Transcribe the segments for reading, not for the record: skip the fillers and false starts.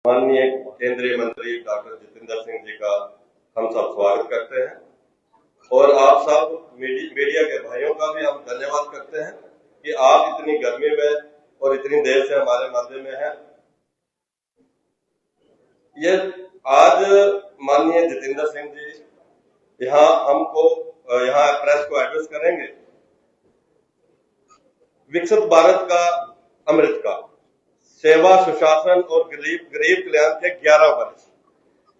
माननीय केंद्रीय मंत्री डॉक्टर जितेंद्र सिंह जी का हम सब स्वागत करते हैं और आप सब मीडिया के भाइयों का भी हम धन्यवाद करते हैं कि आप इतनी गर्मी में और इतनी देर से हमारे मध्य में हैं। ये आज माननीय जितेंद्र सिंह जी यहाँ प्रेस को एड्रेस करेंगे। विकसित भारत का अमृत का सेवा, सुशासन और गरीब कल्याण के 11 वर्ष,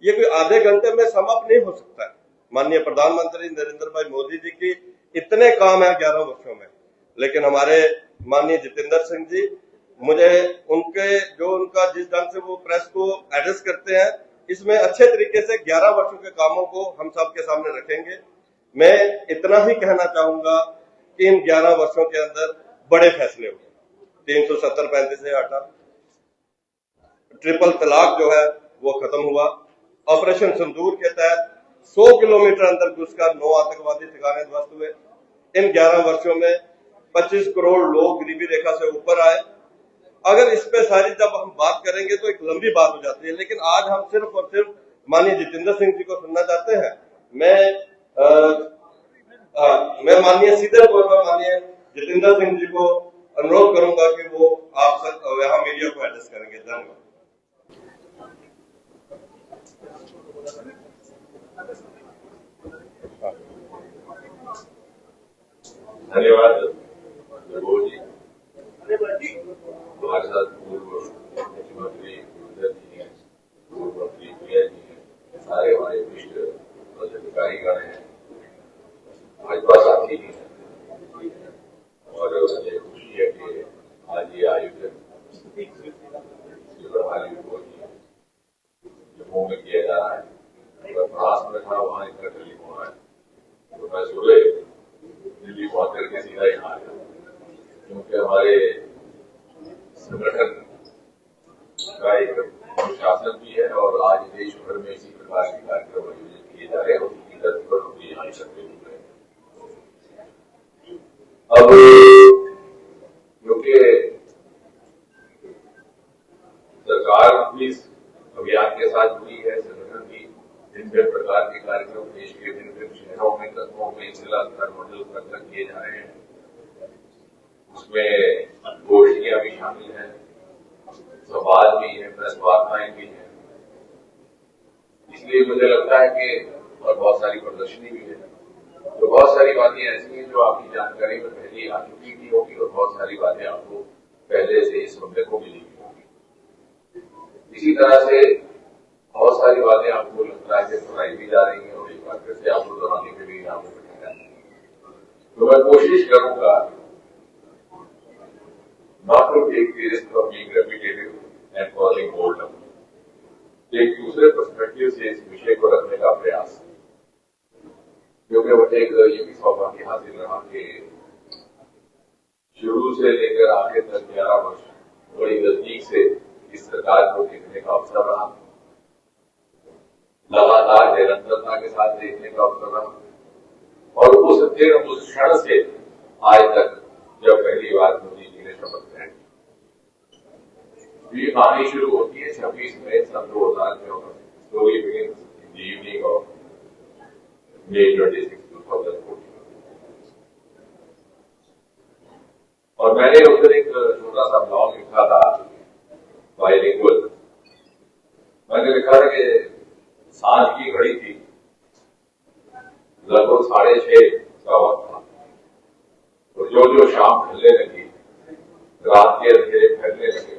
ये कोई आधे घंटे में समाप्त नहीं हो सकता है। माननीय प्रधानमंत्री नरेंद्र भाई मोदी जी की इतने काम है 11 वर्षों में, लेकिन हमारे माननीय जितेंद्र सिंह जी, मुझे उनका जिस ढंग से वो प्रेस को एड्रेस करते हैं, इसमें अच्छे तरीके से 11 वर्षों के कामों को हम सबके सामने रखेंगे। मैं इतना ही कहना चाहूंगा कि इन 11 वर्षों के अंदर बड़े फैसले हुए। 370-35 से हटा, ट्रिपल तलाक जो है वो खत्म हुआ। ऑपरेशन सिंदूर के तहत 100 किलोमीटर अंदर घुसकर 9 आतंकवादी ठिकाने ध्वस्त हुए। इन 11 वर्षों में 25 करोड़ लोग गरीबी रेखा से ऊपर आए। अगर इस पे सारी जब हम बात करेंगे तो एक लंबी बात हो जाती है, लेकिन आज हम सिर्फ और सिर्फ माननीय जितेंद्र सिंह जी को सुनना चाहते हैं। मैं माननीय सीधे तौर पर माननीय जितेंद्र सिंह जी को अनुरोध करूंगा कि वो आप सब यहाँ मीडिया को एड्रेस करेंगे। धन्यवाद। धन्यवाद जी। हमारे साथ पूर्व मुख्यमंत्री जी हैं, पूर्व मंत्री प्रिया जी हैं, सारे हमारे वरिष्ठ अधिकारीगण हैं, भाजपा साथी भी हैं, और मुझे खुशी है कि आज ये आयोजन प्रभारी जम्मू में किया जा रहा है। प्रयास में था वहाँ इतना टेलीफोन आया तो मैं सुबह दिल्ली पहुंच करके सीधा यहाँ आया, क्योंकि हमारे संगठन का एक अनुशासन भी है और आज देश भर में इसी प्रकार के कार्यक्रम आयोजित किए जा रहे हैं। उनकी दर पर हम यहाँ इकट्ठे हुए हैं। अब क्योंकि सरकार भी इस अभियान के साथ जुड़ी है, संगठन भी भिन्न प्रकार के कार्यक्रम देश के भिन्न शहरों में, कस्बों में, जिला स्तर, मंडल स्तर तक किए जा रहे हैं। उसमें गोष्ठियां भी शामिल हैं, संवाद भी है, प्रेस वार्ताएं भी हैं। इसलिए मुझे लगता है कि और बहुत सारी प्रदर्शनी भी है, तो बहुत सारी बातें ऐसी हैं जो आपकी जानकारी में पहले ही आ चुकी भी होगी और बहुत सारी बातें आपको पहले से इस मुद्दे को मिली भी होगी। इसी तरह से बहुत सारी बातें आपको लगता है कि सुनाई भी जा रही है और एक बार फिर से आपको दोहराने के लिए यहाँ पर बैठा है। तो मैं कोशिश करूंगा not to take the risk of being repetitive and causing boredom। एक दूसरे पर्सपेक्टिव से इस विषय को रखने का प्रयास, क्योंकि वो एक ये भी सौभाग्य हासिल रहा कि शुरू से लेकर आगे तक 11 वर्ष बड़ी नजदीक से इस सरकार को देखने का अवसर रहा, लगातार निरंतरता के साथ देखने का अवसर रहा। और उस क्षण से आज तक जब पहली बार मोदी जी ने शपथ ग्रहण की, कहानी शुरू होती है 26 मई सन 2014। Story begins in the evening of May 26, 2014। और मैंने उधर एक छोटा सा ब्लॉग लिखा था, बाइलिंगुअल। मैंने लिखा था कि सांझ की घड़ी थी, लगभग 6:30 का वक्त था, और जो शाम ढलने लगी, रात के अंधेरे फैलने लगे,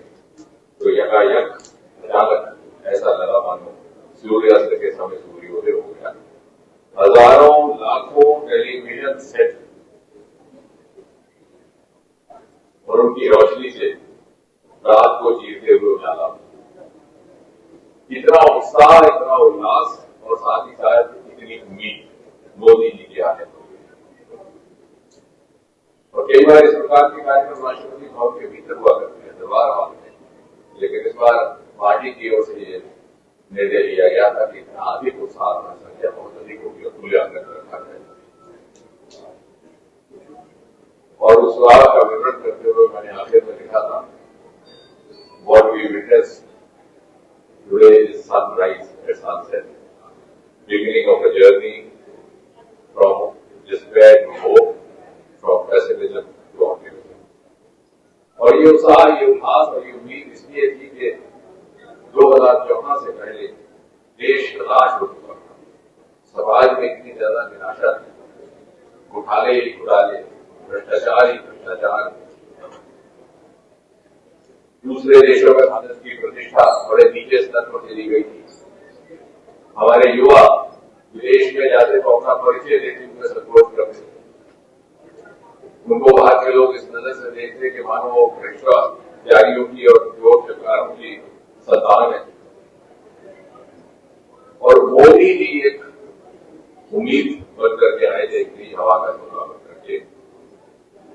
तो यकायक अचानक ऐसा लगा मानो सूर्यास्त के समय सूर्योदय हो गया। हजारों लाखों टेलीविजन सेट और उनकी रोशनी से रात को चीरते हुए उजाला, इतना उत्साह, इतना उल्लास और साथ ही साथ इतनी उम्मीद मोदी जी के आने पर। और कई बार इस प्रकार के कार्यक्रम राष्ट्रपति भवन के भीतर हुआ करते हैं, दरबार हॉल में, लेकिन इस बार पार्टी की ओर से ये निर्णय लिया गया था कि इतना अधिक उत्साह, संख्या बहुत अधिक होगी और खुले आंगन में रखा जाए। और उस सवाल का विवरण करते हुए मैंने आखिर में लिखा था, what we witnessed Today is sunrise at sunset, beginning of a journey from despair to hope, from pessimism to optimism. और ये उत्साह, ये उल्लास और ये उम्मीद इसलिए थी कि 2014 से पहले देश हताश हो चुका था, समाज में इतनी ज्यादा निराशा थी, घोटाले ही घोटाले, भ्रष्टाचार ही भ्रष्टाचार, दूसरे देशों में भारत की प्रतिष्ठा बड़े नीचे स्तर पर चली गई थी। हमारे युवा विदेश में जाते तो अपना परिचय देते हुए संकोच करते, उनको बाहर के लोग इस नजर से देखते कि मानो वो भ्रष्टाचारियों की और चोरकारों की संतान है। और मोदी जी एक उम्मीद बन करके आए थे, इतनी हवा का झोंका बन करके,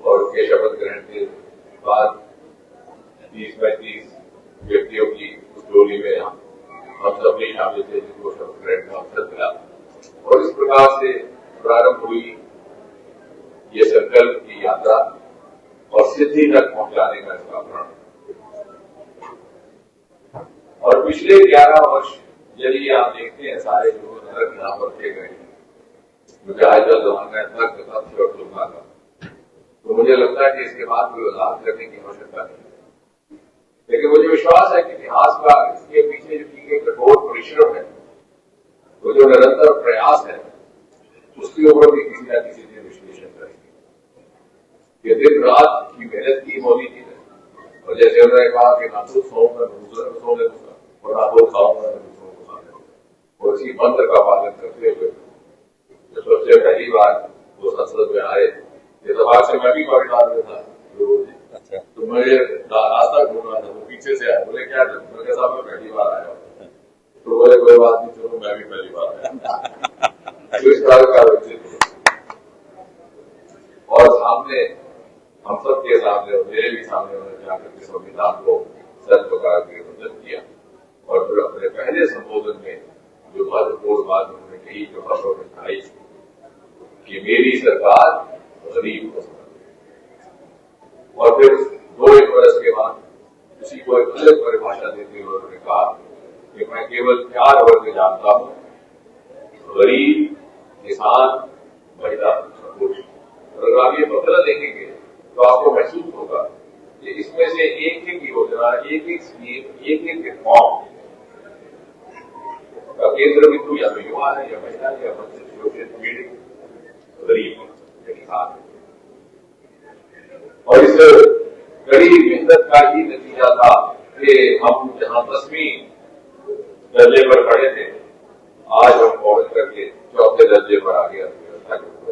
और उनके शपथ ग्रहण के बाद 30-35 व्यक्तियों की उस टोली में हम सब भी शामिल थे जिनको शपथ ग्रहण का अवसर मिला। और इस प्रकार से प्रारंभ हुई ये संकल्प की यात्रा और सिद्धि तक पहुंचाने का इसका प्रण। और पिछले 11 वर्ष यदि आप देखते हैं सारे जो नरक यहां पर थे गए, मुजाहिदा जमाना तक तथ्य और तुलना का, तो मुझे लगता है कि इसके बाद कोई वजाहत करने की आवश्यकता नहीं। लेकिन मुझे विश्वास है कि इतिहास का इसके पीछे जो की गई कठोर परिश्रम है, वो जो निरंतर प्रयास है, उसके ऊपर भी किसी न किसी दिन विश्लेषण करेंगे। ये दिन रात की मेहनत की मोदी जी ने, और जैसे उन्होंने कहा कि ना तो सोऊंगा दूसरे को सोने दूंगा और ना तो खाऊंगा दूसरों को खाने दूंगा, और इसी मंत्र का पालन करते हुए जब सबसे पहली बार वो संसद में आए, इतफाक से मैं भी पाकिस्तान में था, तो मुझे रास्ता ढूंढना था, वो पीछे से आया, बोले क्या मैं कैसा मैं पहली बार आया, तो बोले कोई बात नहीं, चलो मैं भी पहली बार आया। तो इस तरह का व्यक्तित्व और सामने हम सबके सामने और मेरे भी सामने उन्होंने जाकर के संविधान को सर प्रकार के वंदन किया, और फिर अपने पहले संबोधन में जो महत्वपूर्ण बात उन्होंने कही, जो खबरों में आई कि मेरी सरकार गरीब को समझ, और फिर 2-1 वर्ष के बाद किसी को एक अलग परिभाषा देते हुए उन्होंने कहा कि मैं केवल 4 वर्ग जानता हूं, गरीब, किसान, महिला, पुरुष। अगर आप ये बदला देखेंगे तो आपको महसूस होगा कि इसमें से एक योजना, एक स्कीम, एक रिफॉर्म का केंद्र बिंदु या तो युवा है, या महिला, या बच्चे, शोषित, पीड़ित, गरीब, किसान। और इस कड़ी मेहनत का ही नतीजा था कि हम जहां 10वीं दर्जे पर खड़े थे, आज हम पहुंच करके 4थे दर्जे पर आ गया।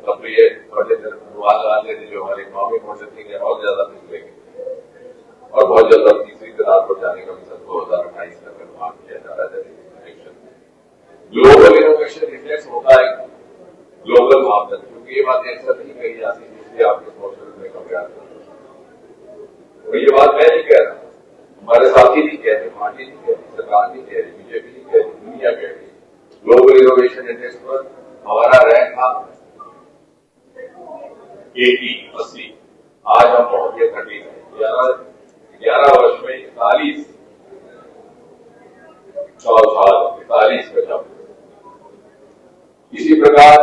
तब ये बड़े अनुवाद लगाते थे जो हमारे इकोनॉमिक मॉडल थे और ज्यादा निकलेंगे, और बहुत जल्द हम 3री कतार पर जाने का भी 2028 तक अनुमान किया जा रहा है। ग्लोबल इनोवेशन इंडेक्स होता है ग्लोबल मापदंड, क्योंकि ये बातें अक्सर नहीं कही जाती, इसलिए आपके सोशल में का प्रयास करते। और ये बात मैं नहीं कह रहा, हमारे साथी नहीं कह रहे, पार्टी नहीं कह रही, सरकार नहीं कह रही, बीजेपी नहीं कह रही, दुनिया कह रही। ग्लोबल इनोवेशन इंडेक्स पर हमारा रैंक था 80, आज हम पहुंच गए 30 में। 11 वर्ष में 41 पे जब इसी प्रकार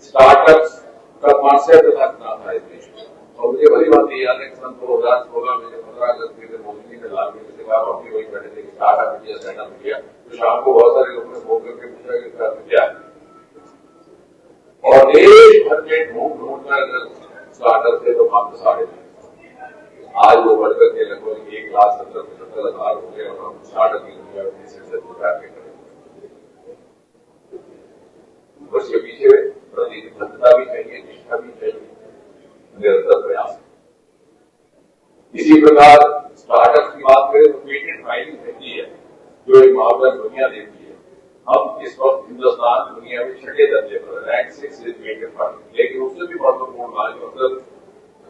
स्टार्टअप्स का कॉन्सेप्ट था था इस देश में। और मुझे बड़ी बात याद है कि सन 2016 में 15 अगस्त के दिन मोदी जी ने लाल किले से कहा, हम भी वही बैठे थे कि स्टार्टअप इंडिया स्टैंडअप इंडिया, तो शाम को बहुत सारे लोगों ने फोन करके पूछा कि स्टार्टअप क्या है, और देश भर में ढूंढ कर स्टार्टअप थे तो मात्र 3.5। आज वो बढ़कर के लगभग 1,70,000 हो गए, और हम स्टार्टअप की दुनिया में से उसके पीछे प्रतिबद्धता भी चाहिए, निष्ठा भी चाहिए, निरंतर प्रयास। इसी प्रकार स्टार्टअप की बात करें तो पेटेंट फाइलिंग रहती है, जो एक मापदंड दुनिया देती है। हम इस वक्त हिंदुस्तान दुनिया में 6ठे दर्जे पर, रैंक 6 इज पेटेंट फाइलिंग। लेकिन उससे भी महत्वपूर्ण बात, मतलब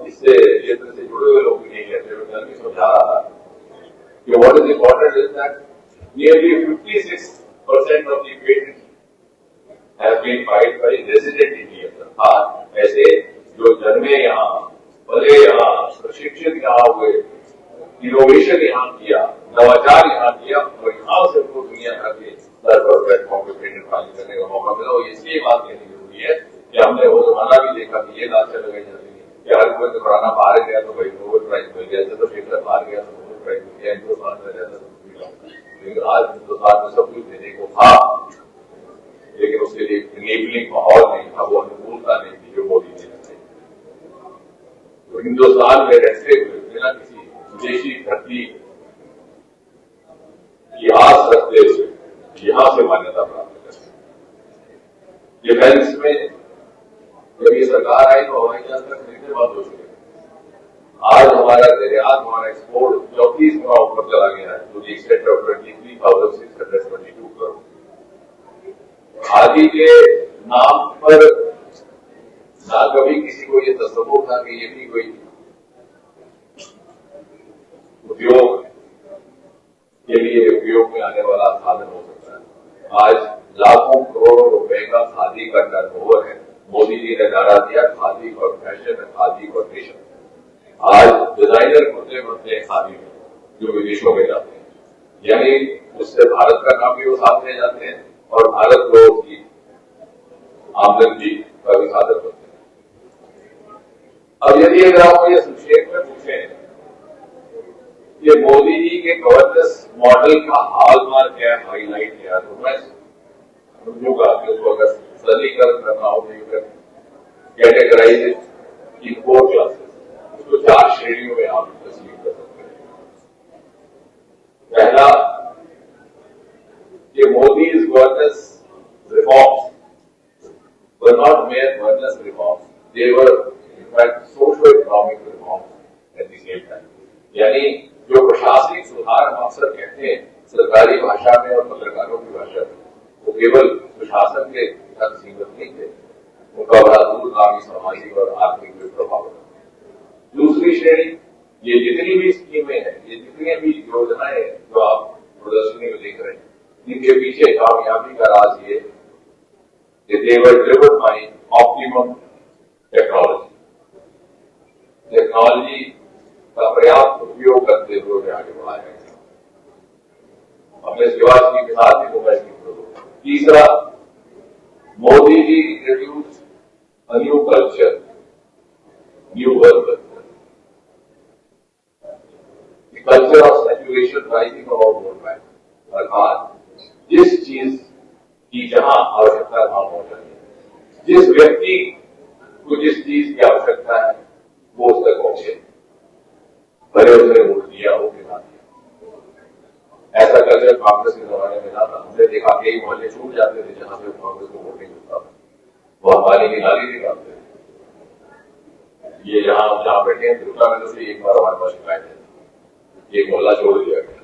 इससे क्षेत्र से जुड़े हुए लोग भी नहीं कहते, मैं कल भी समझा रहा था कि what is important is that nearly 56% of the patent have been filed by resident Indians, अर्थात ऐसे जो जन्मे यहाँ, पले यहाँ, प्रशिक्षित यहाँ हुए, इनोवेशन यहाँ किया, नवाचार यहाँ किया, में रहता था, लेकिन आज हिंदुस्तान में सब कुछ देने को था, लेकिन उसके लिए इनेबलिंग माहौल नहीं था, वो अनुकूलता नहीं थी जो मोदी ने लगाई। तो हिंदुस्तान में रहते हुए बिना किसी विदेशी धरती की आस रखते हुए यहां से मान्यता प्राप्त कर, डिफेंस में जब ये सरकार आई तो हवाई जहाज तक खरीदने बंद हो चुके। आज हमारा निर्यात, हमारा एक्सपोर्ट 34 गुना ऊपर चला गया है, to the extent of 23,622 crore. Khadi के नाम पर ना कभी किसी को ये तस्वुर था कि ये भी कोई उद्योग के लिए उपयोग में आने वाला साधन हो सकता है। आज लाखों करोड़ों रुपए का खादी का टर्नओवर है। मोदी जी ने नारा दिया, khadi for fashion, khadi for nation. आज डिजाइनर कुर्ते बनते हैं खादी में, जो विदेशों में जाते हैं, यानी उससे भारत का नाम भी वो साथ ले जाते हैं और भारत को की आमदनी का भी साधन बनते हैं। अब यदि अगर आपको ये संक्षेप में पूछें कि मोदी जी के गवर्नेंस मॉडल का हॉलमार्क क्या है, हाईलाइट क्या है, तो मैं समझूंगा कि उसको अगर सरलीकरण करना हो तो you can categorise it in 4 classes. उसको 4 श्रेणियों में आप तस्लीम कर सकते हैं। पहला, कि मोदी's governance reforms were not mere governance reforms, they were in fact socio-economic reforms at the same time। यानी जो प्रशासनिक सुधार हम अक्सर कहते हैं सरकारी भाषा में और पत्रकारों की भाषा में, वो केवल प्रशासन के तक सीमित नहीं थे, उनका बड़ा दूरगामी सामाजिक और आर्थिक भी प्रभाव है। दूसरी श्रेणी, ये जितनी भी स्कीमें हैं, ये जितनी भी योजनाएं हैं जो आप प्रदर्शनी में देख रहे हैं, इनके पीछे कामयाबी का राज ये कि they were driven by optimum technology। Technology का पर्याप्त उपयोग करते हुए उन्हें आगे बढ़ाया गया। हमने इसके बाद की मिसाल भी मोबाइल की। तीसरा, Modi ji introduce a new culture, new work culture, the culture of saturation rising of world bank. अर्थात जिस चीज की जहां आवश्यकता वहां पहुंचानी, जिस व्यक्ति को जिस चीज की आवश्यकता है वो उस तक पहुंचे, भले उसने वोट दिया हो कि ना दिया। ऐसा कल्चर कांग्रेस के जमाने में ना था। हमने देखा कई मोहल्ले छूट जाते थे जहां से कांग्रेस को वोट नहीं मिलता था, वहां पानी की नाली निकालते थे। ये जहां बैठे हैं दुर्गा में से एक बार हमारे पास शिकायत है, एक मोहल्ला छोड़ दिया गया।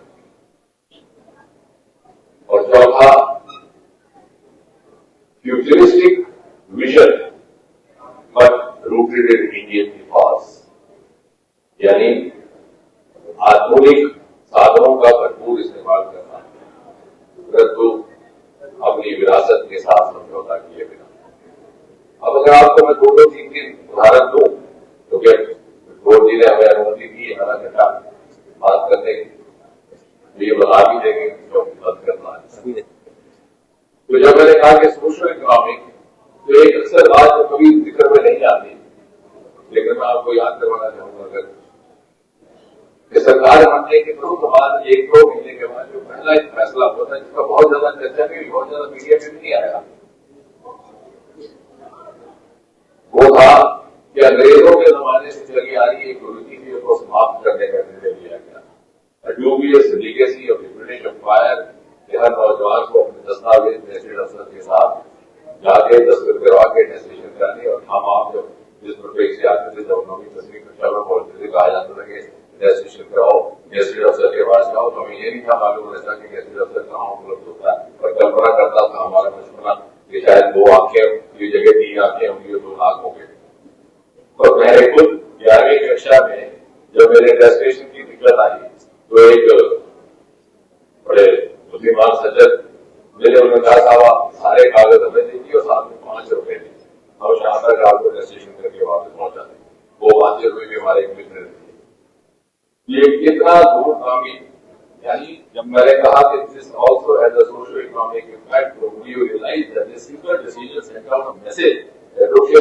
और चौथा, futuristic vision but rooted in Indian इतिहास, यानी आधुनिक साधनों का भरपूर इस्तेमाल करना, परंतु अपनी विरासत के साथ समझौता किए बिना। अब अगर आपको मैं 2-3 उदाहरण दूं तो क्या बोर्ड जी ने हमें अनुमति दी है आधा घंटा बात करने की, तो ये बता भी देंगे क्यों बंद करना है। तो जब मैंने कहा कि सोशल इकोनॉमिक, तो एक अक्सर बात जो कभी जिक्र में नहीं आती, लेकिन मैं आपको याद करवाना चाहूंगा। अगर सरकार बनने के तुरंत बाद 1-2 महीने के बाद जो पहला एक फैसला हुआ था, जिसका बहुत ज्यादा चर्चा भी, बहुत ज्यादा मीडिया में भी नहीं आया, वो था कि अंग्रेजों के जमाने से चली आ रही एक कुरीति थी उसको समाप्त करने का निर्णय लिया गया। Dubious legacy of the British Empire कि हर नौजवान को अपने दस्तावेज नेशनल अफसर के साथ जाके दस्तखत करवा के नेशनल करने, और हम आप जब जिस प्रत्येक से आते थे, जब 9वीं 10वीं कक्षा में पहुंचते थे, कहा जाता था कि रजिस्ट्रेशन कराओ, गेजेटेड अफसर के पास जाओ। तो हमें ये नहीं था मालूम रहता कि गेजेटेड अफसर कहाँ उपलब्ध होता है, और कल्पना करता था हमारा बचपना कि शायद 2 आंखें की जगह 3 आंखें होंगी और 2 नाक होंगे। और मैंने खुद 11वीं कक्षा में जब मेरे रजिस्ट्रेशन की दिक्कत आई तो एक बड़े बुद्धिमान सज्जन मेरे, उन्होंने कहा साहब सारे कागज हमें दीजिए और साथ में 5 रुपए दीजिए, और शाम तक आपको रजिस्ट्रेशन करके वापस पहुंचा दें। वो 5 रुपए भी हमारे एक मित्र ने। ये कितना दूरगामी, यानी जब मैंने कहा कि this also has a social economic impact, तो you realize that this simple decision send out a message that okay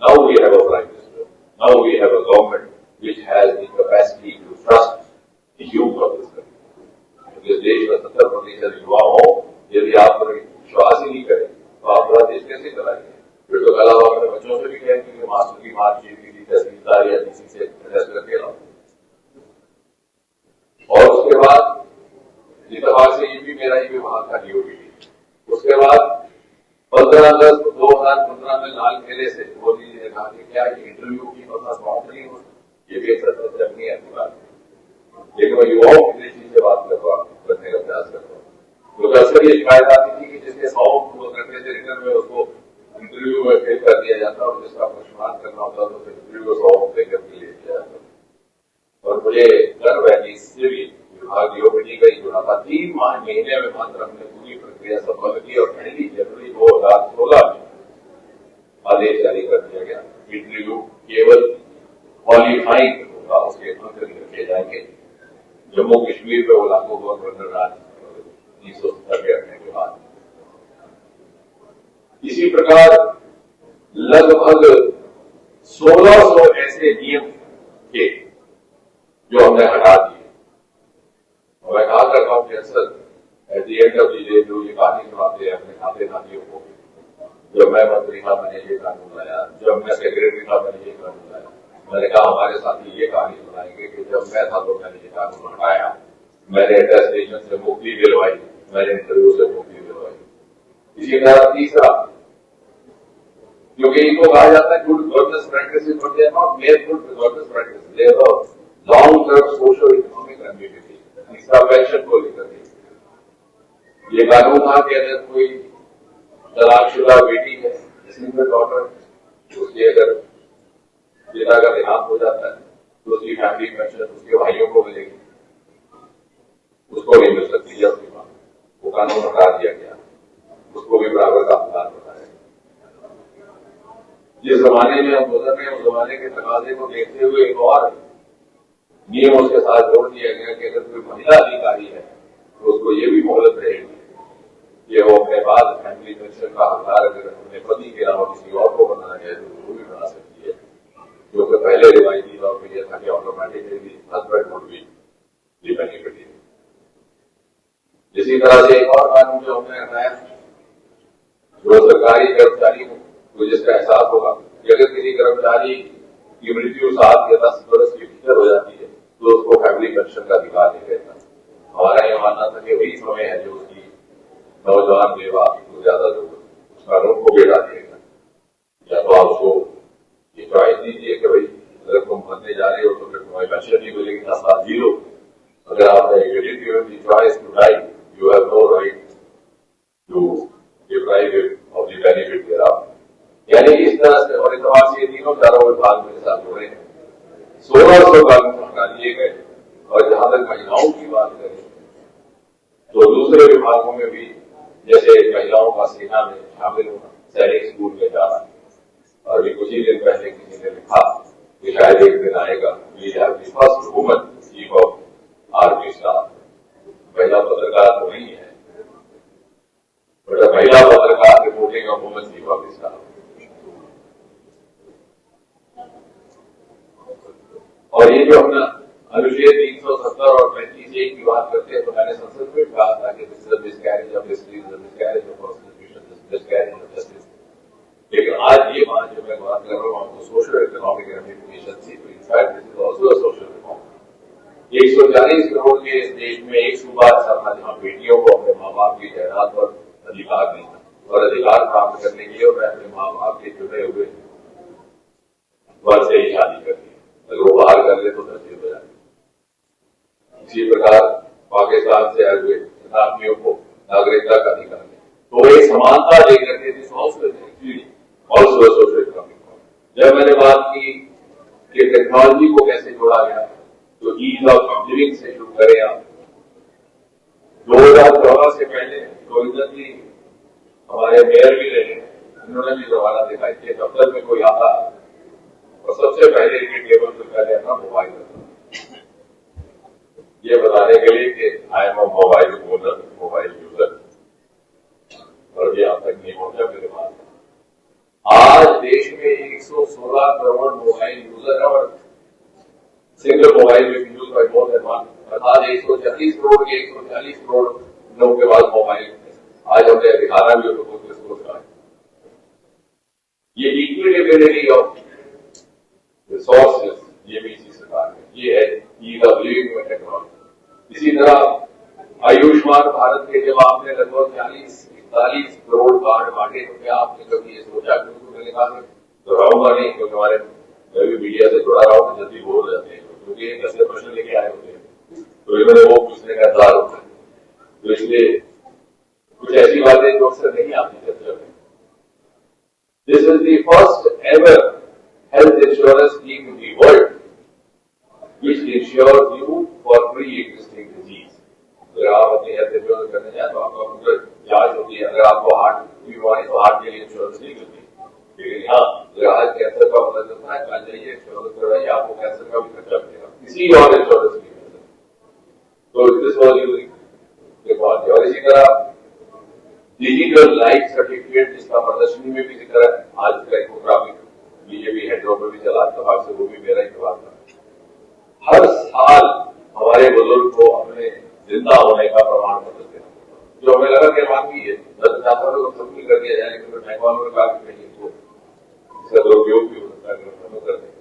now we have a prime minister, now we have a government which has the capacity to trust the youth of this country. प्रतिशत युवा हो, यदि आप विश्वास ही नहीं करें तो आप पूरा देश कैसे चलाएंगे? फिर तो कल आप अपने बच्चों से भी कहेंगे कि मास्टर की मार्कशीट की तहसीलदार या किसी से टेस्ट करके लाओ। और उसके बाद इतफाक से ये भी मेरा ही विभाग था डीओपीटी। उसके बाद 15 अगस्त 2015 में लाल किले से मोदी जी ने कहा कि क्या इंटरव्यू की समाप्त नहीं हो, ये भी एक सत्य अपनी अच्छी बात है। लेकिन मैं युवाओं की दृष्टि से बात करने का प्रयास करता हूँ, क्योंकि अक्सर ये शिकायत आती थी कि जिसके 100 करने से रिटर्न में उसको इंटरव्यू में फेल कर दिया जाता और जिसका प्रश्न करना होता तो इंटरव्यू 100 लेकर के लिए किया जाता। और मुझे गर्व है कि इससे भी विभाग डीओपीटी का ही जुड़ा था। 3 महीने में मात्र हमने पूरी प्रक्रिया सफल की और 1 जनवरी 2016 में आदेश जारी कर दिया गया। इंटरव्यू केवल क्वालिफाइंग होगा, उसके अंक रखे जाएंगे। जम्मू कश्मीर में वो लागू हुआ गवर्नर राज 1970 के हटने के बाद। इसी प्रकार लगभग 1600 ऐसे नियम थे जो हमने हटा दिए। मैं कहा करता हूं कि अक्सर at the end of the day जो ये कहानी सुनाते हैं अपने खाते खातियों को, जब मैं मंत्री था मैंने ये कानून लाया, जब मैं सेक्रेटरी था मैंने ये कानून लाया। मैंने कहा हमारे साथी ये कहानी सुनाएंगे कि जब मैं था तो मैंने ये कानून हटाया, मैंने अटेस्टेशन से मुक्ति दिलवाई, मैंने इंटरव्यू से मुक्ति दिलवाई। इसी तरह तीसरा, क्योंकि इनको कहा जाता है good governance practices, but they are not mere good governance practice, they are long term social economic community. तीसरा पेंशन को लेकर ये कानून था कि अगर कोई तलाकशुदा बेटी है, सिंगल डॉटर, उसके अगर पिता का देहांत हो जाता है तो उसकी फैमिली पेंशन उसके भाइयों को मिलेगी, उसको नहीं मिल सकती है उसकी मां। वो कानून हटा दिया गया, उसको भी बराबर का अधिकार बताया। जिस जमाने में हम गुजर रहे हैं उस जमाने के तकाजे को देखते हुए एक और नियम उसके साथ जोड़ दिया गया कि अगर कोई महिला अधिकारी है तो उसको ये भी मोहलत रहेगी कि वो अपने बाद फैमिली पेंशन का हकदार अगर अपने पति के अलावा किसी और को बनाना है तो वो भी बना सकती है, जो कि पहले रिवायती तौर पर यह था कि automatically husband would be the beneficiary. इसी तरह से एक और कानून जो हमने हटाया, जो सरकारी कर्मचारी को जिसका एहसास होगा कि अगर किसी कर्मचारी की मृत्यु 7 या 10 वर्ष के भीतर हो जाती है तो उसको फैमिली पेंशन का अधिकार नहीं रहता। हमारा यह मानना था कि वही समय है जो उसकी नौजवान बेवा को ज्यादा जरूरत, उस कानून को भी हटा दिएगा। या तो आप उसको ये चॉइस दीजिए कि भाई अगर तुम भरने जा रहे हो तो फिर तुम्हारी पेंशन नहीं मिलेगी, 10 साल जी लो। अगर आपने choice to die, you have no right to deprive of the benefit thereof. यानी इस तरह से, और इतवार से ये तीनों चारों विभाग मेरे साथ जुड़े हैं। 1600 कानून हटा दिए गए। और जहां तक महिलाओं की बात करें तो दूसरे विभागों में भी, जैसे महिलाओं का सेना में शामिल होना, सैनिक स्कूल में जाना, और भी कुछ ही दिन पहले किसी ने लिखा कि शायद एक दिन आएगा we have the first woman chief of army staff. महिला पत्रकार तो नहीं है, बट महिला पत्रकार reporting of woman chief of staff. और ये जो अपना अनुच्छेद 370 और 35A की बात करते हैं तो मैंने संसद में कहा था कि this is a miscarriage of history, miscarriage of constitution, miscarriage of justice. लेकिन आज ये बात जो मैं बात कर रहा हूँ आपको सोशल इकोनॉमिक रेमिफिकेशन से, तो in fact this is also a social reform. 140 crore के इस देश में एक सूबा ऐसा था जहाँ बेटियों को अपने माँ बाप की जायदाद पर अधिकार नहीं था, और अधिकार प्राप्त करने के लिए उन्हें अपने माँ बाप के चुने हुए वर्ग से ही शादी करनी, अगर वो बाहर कर ले तो दर्जे हो जाए। इसी प्रकार पाकिस्तान से आए हुए शरणार्थियों को नागरिकता का अधिकार है, तो एक समानता लेकर के जब मैंने बात की कि टेक्नोलॉजी को कैसे जोड़ा गया, तो ईज ऑफ लिविंग से शुरू करें आप। 2014 से पहले गोविंदन जी हमारे मेयर भी रहे, उन्होंने भी जमाना देखा कि दफ्तर में कोई आता और सबसे पहले इनके टेबल पर पहले अपना मोबाइल रखता, ये बताने के लिए कि I am a mobile owner, mobile user, और ये अब तक नहीं पहुंचा मेरे पास। आज देश में 116 करोड़ मोबाइल यूजर है और सिंगल मोबाइल में use by more than one, अर्थात 140 करोड़ के 140 करोड़ लोगों के पास मोबाइल, आज हमने दिखाना भी हो तो कुछ इसको कहा ये इक्विटेबिलिटी ऑफ रिसोर्सेज, ये भी इसी सरकार है, ये है ease of living with technology. इसी तरह आयुष्मान भारत के जब आपने लगभग 40-41 करोड़ कार्ड बांटे तो क्या आपने कभी ये सोचा कि उनको मैंने कहा दोहराऊंगा नहीं, क्योंकि हमारे मैं भी मीडिया से जुड़ा रहा हूं तो जल्दी बोल जाते हैं, क्योंकि 10 प्रश्न लेके आए होते हैं तो इन्होंने वो पूछने का इंतजार होता है, तो इसलिए कुछ ऐसी बातें जो अक्सर नहीं आती चर्चा में। This is the first ever health insurance scheme in the world which insures you for pre-existing disease. अगर आप अपनी हेल्थ इंश्योरेंस करने जाए तो आपका पूरा जांच होती है, अगर आपको हार्ट की बीमारी तो हार्ट के लिए इंश्योरेंस नहीं मिलती, लेकिन हाँ अगर आज कैंसर का पता चलता है कल जाइए इंश्योरेंस करवाइए, आपको कैंसर का भी खर्चा मिलेगा किसी और इंश्योरेंस की वजह से। तो दिस वॉज यूजिंग बात है। और इसी तरह डिजिटल लाइफ सर्टिफिकेट जिसका प्रदर्शनी में भी जिक्र है, आज का इकोग्राफिक बीजेपी हेडरों में भी चला तबाक से, वो भी मेरा ही सवाल था। हर साल हमारे बुजुर्ग को अपने जिंदा होने का प्रमाण पत्र देना, जो हमें लगा कि मांगी है, मैं चाहता हूँ तो सबमिट कर दिया जाए, लेकिन बैंकवालों ने कहा कि नहीं, इसको इसका दुरुपयोग भी हो सकता है, हम कर दें।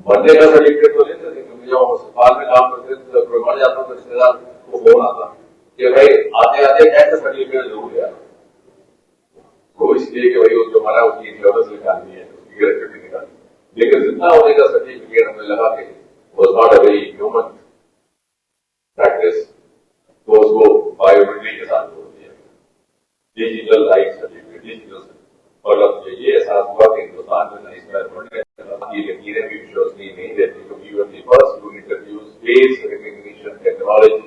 मरने का सर्टिफिकेट तो लेते थे, क्योंकि जब हम अस्पताल में काम करते थे तो कोई मर जाता तो रिश्तेदार को फोन आता कि भाई आते आते कैसे सर्टिफिकेट जरूर लिया, वो इसलिए कि भाई वो जो मरा उसकी इंश्योरेंस निकालनी है, ग्रेजुएटी निकाली, लेकिन जिंदा होने का सर्टिफिकेट हमें लगा कि was not a very human practice, तो उसको बायोमेट्रिक के साथ जोड़ दिया डिजिटल लाइफ सर्टिफिकेट, डिजिटल। और अब ये एहसास हुआ कि हिंदुस्तान में नहीं की लकीरें भी इंश्योरेंस नहीं देती, क्योंकि you are the first to introduce face recognition technology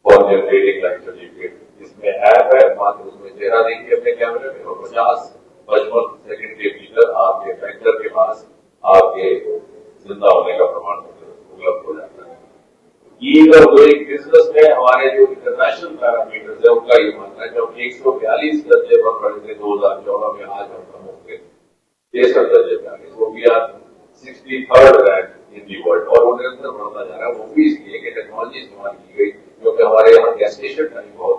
for generating life certificate. इसमें ऐप है, मात्र उसमें चेहरा देखिए अपने कैमरे में और 50-55 सेकंड के भीतर आपके बैंकर के पास आपके जिंदा होने का प्रमाण पत्र उपलब्ध हो जाता है। ईज ऑफ डूइंग बिजनेस में हमारे जो इंटरनेशनल पैरामीटर्स है उनका ये मानना है कि हम 142 दर्जे पर बढ़े थे 2014 में, आज हम कम हो गए 63 दर्जे पे आ गए, वो भी आज 63rd rank in the world, और वो निरंतर बढ़ता जा रहा है। वो भी इसलिए कि टेक्नोलॉजी इस्तेमाल की गई, क्योंकि हमारे यहाँ गैस्टेशन टाइम बहुत